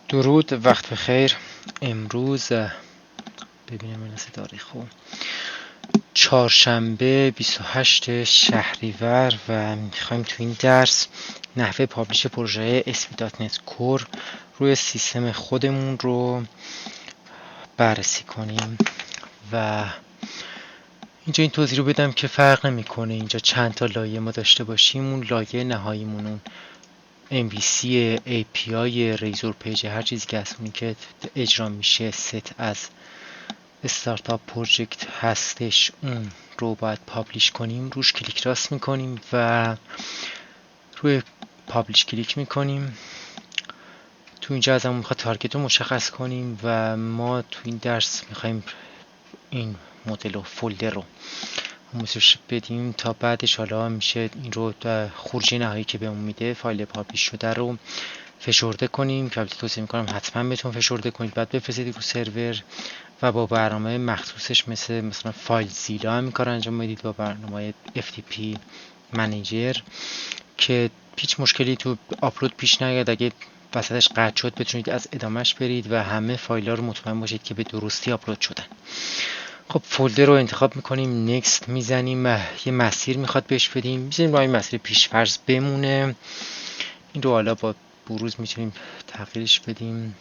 درود، وقت بخیر. امروز ببینم این تاریخ چهارشنبه 28 شهریور و میخوایم تو این درس نحوه پابلیش پروژه ASP.NET Core روی سیستم خودمون رو بررسی کنیم و اینجا این توضیح رو بدم که فرق نمیکنه اینجا چند تا لایه ما داشته باشیم، اون لایه نهاییمون اون MVC API ریزور پیج هر چیزی که از اونی که اجرا میشه ست از استارتاپ پروژکت هستش اون رو باید پابلیش کنیم. روش کلیک راست میکنیم و روی پابلیش کلیک میکنیم. تو اینجا از همون میخواد تارگت رو مشخص کنیم و ما تو این درس میخوایم این مدل و فولدر رو آموزش بدیم تا بعدش حالا میشه این رو خروجی نهایی که بهمون میده فایل پابلیش شده رو فشرده کنیم که البته توصیه میکنم حتما بهتون فشرده کنید، بعد بفرستید رو سرور و با برنامه مخصوصش مثلا فایل زیلا هم این کار انجام بدید، با برنامه FTP منیجر که هیچ مشکلی تو آپلود پیش نیاد. اگه وسطش قطع شد بتونید از ادامهش برید و همه فایل ها رو مطمئن باشید که به درستی آپلود شدن. خب فولدر رو انتخاب میکنیم، نکست میزنیم، یه مسیر میخواد بهش بدیم، میزنیم با این مسیر پیشفرض بمونه. این رو حالا با بروز میتونیم تغییرش بدیم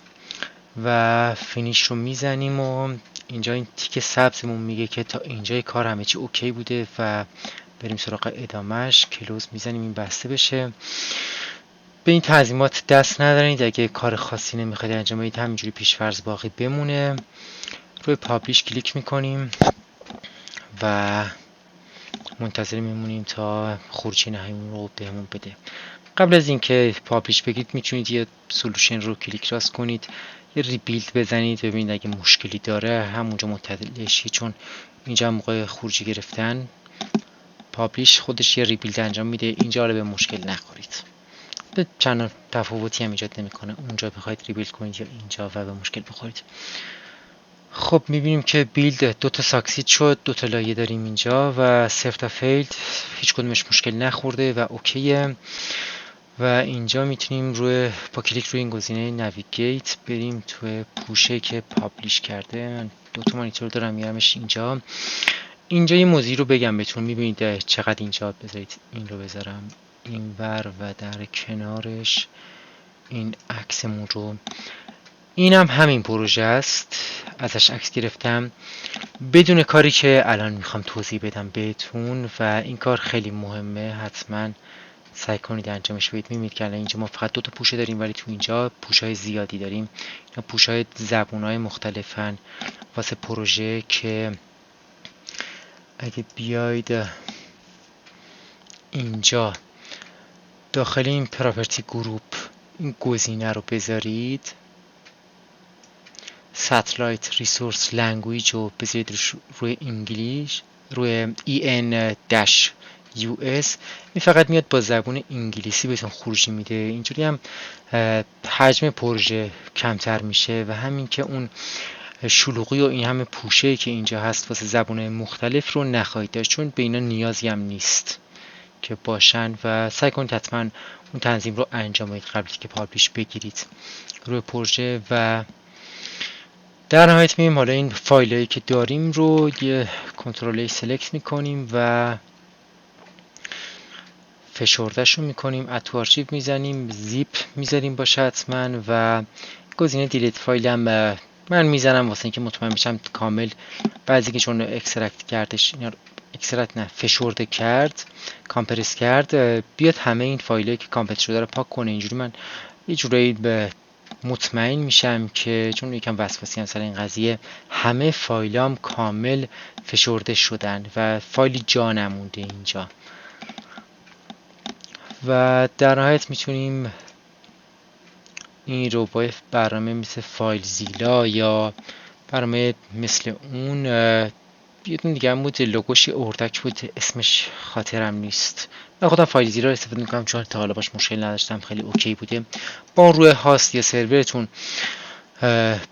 و فینیش رو میزنیم و اینجا این تیک سبزمون میگه که تا اینجای کار همه چی اوکی بوده و بریم سراغ ادامهش. کلوز میزنیم این بسته بشه. به این تنظیمات دست ندارید، اگه کار خاصی نمیخواید انجام بدید همینجوری پیشفرض باقی بمونه. روی پابلیش کلیک میکنیم و منتظر میمونیم تا خروجی نهاییمون رو بهمون بده. قبل از اینکه پابلیش بگید میتونید یه سولوشن رو کلیک راست کنید، یه ریبیلد بزنید ببینید اگه مشکلی داره همونجا مطلعشی، چون اینجا موقع خروجی گرفتن پابلیش خودش یه ریبیلد انجام میده. اینجا رو به مشکل نخورید، به چند تفاوتی هم ایجاد نمیکنه اونجا بخواید ریبیلد کنید یا اینجا و به مشکل بخورید. خب میبینیم که بیلد دوتا ساکسید شد، دوتا لایه داریم اینجا و 0 تا فیلد، هیچ کدومش مشکل نخورده و اوکیه. و اینجا میتونیم با کلیک روی این گزینه نویگیت بریم توی پوشه که پابلیش کرده. من دوتا مانیتور دارم میارمش اینجا یه موضوعی رو بگم بهتون. میبینید چقدر اینجا بذارید این رو بذارم این ور و در کنارش این عکسمون رو، این هم همین پروژه است، ازش عکس گرفتم بدون کاری که الان میخوام توضیح بدم بهتون و این کار خیلی مهمه، حتما سعی کنید انجامش بدید. میبینید که الان اینجا ما فقط دوتا پوشه داریم ولی تو اینجا پوشهای زیادی داریم. اینا پوشهای زبونهای مختلفن واسه پروژه که اگه بیاید اینجا داخل این پراپرتی گروپ این گزینه رو بذارید، ساتلایت ریسورس لنگویج رو بذارید روی انگلیش، روی EN-US، این فقط میاد با زبون انگلیسی بهتون خروجی میده. اینجوری هم حجم پروژه کمتر میشه و همین که اون شلوغی و این همه پوشه که اینجا هست واسه زبان‌های مختلف رو نخواهید داشت، چون به اینا نیازی هم نیست که باشن و سعی کنید حتما اون تنظیم رو انجام بدید قبل که پابلیش بگیرید روی پروژه. و در نهایت میریم حالا این فایلایی که داریم رو یه کنترل ای سلکت میکنیم و فشردهش رو میکنیم، اد تو آرشیو میزنیم، زیپ میذاریم باشه حتما و گزینه دیلیت فایل هم من میزنم واسه اینکه مطمئن بشم کامل. بعضی که چون اکسترکت کردش، اکسترکت نه فشرده کرد، کامپرس کرد، بیاد همه این فایلایی که کامپرس شده رو پاک کنه. اینجوری من یه جورایی به مطمئن میشم که چون یکم وسواسی سر این قضیه همه فایلام کامل فشرده شدن و فایلی جا نمونده اینجا. و در نهایت میتونیم این رو با برنامه مثل فایل زیلا یا برنامه مثل اون، یه دونه دیگه هم بود لوگوش اردک بود اسمش خاطرم نیست، من خودم فایل زیلا رو استفاده میکنم چون تا حالا باش مشکل نداشتم، خیلی اوکی بوده. با روی هاست یا سرورتون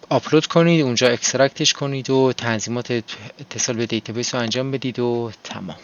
آپلود کنید، اونجا اکسترکتش کنید و تنظیمات اتصال به دیتابیس رو انجام بدید و تمام.